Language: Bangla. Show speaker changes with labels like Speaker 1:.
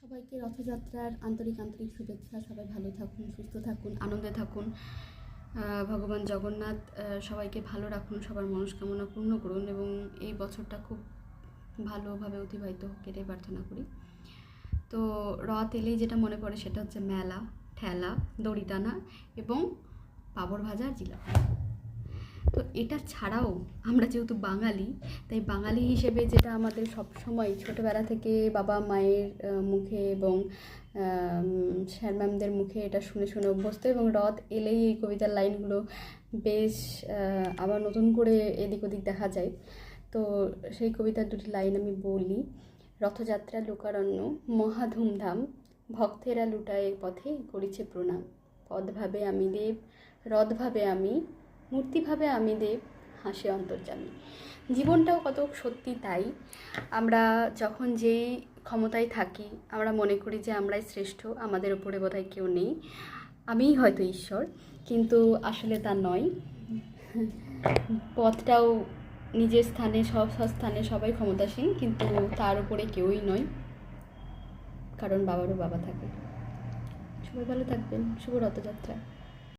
Speaker 1: সবাইকে রথযাত্রার আন্তরিক আন্তরিক শুভেচ্ছা। সবাই ভালো থাকুন, সুস্থ থাকুন, আনন্দে থাকুন। ভগবান জগন্নাথ সবাইকে ভালো রাখুন, সবার মনস্কামনা পূর্ণ করুন এবং এই বছরটা খুব ভালোভাবে অতিবাহিত হোক এটাই প্রার্থনা করি। তো রথ এলেই যেটা মনে পড়ে সেটা হচ্ছে মেলা, ঠেলা, দড়ি টানা এবং পাঁপড় ভাজা, জিলাপি। তো এটা ছাড়াও আমরা যেহেতু বাঙালি, তাই বাঙালি হিসেবে যেটা আমাদের সবসময় ছোটোবেলা থেকে বাবা মায়ের মুখে এবং স্যার ম্যামদের মুখে এটা শুনে শুনে অভ্যস্ত, এবং রথ এলেই এই কবিতার লাইনগুলো বেশ আবার নতুন করে এদিক ওদিক দেখা যায়। তো সেই কবিতার দুটি লাইন আমি বলি। রথযাত্রা লোকারণ্য মহা ধুমধাম, ভক্তেরা লুটায় পথে করিছে প্রণাম। পদভাবে আমি দেব, রথভাবে আমি, মূর্তিভাবে আমি দেব, হাসে অন্তর্যামী। জীবনটাও কত সত্যি তাই। আমরা যখন যেই ক্ষমতায় থাকি আমরা মনে করি যে আমরাই শ্রেষ্ঠ, আমাদের ওপরে বোধহয় কেউ নেই, আমিই হয়তো ঈশ্বর, কিন্তু আসলে তা নয়। পথটাও নিজের স্থানে, সব স্থানে সবাই ক্ষমতাসীন, কিন্তু তার উপরে কেউই নয়, কারণ বাবারও বাবা থাকে। সবাই ভালো থাকবেন। শুভ রথযাত্রা।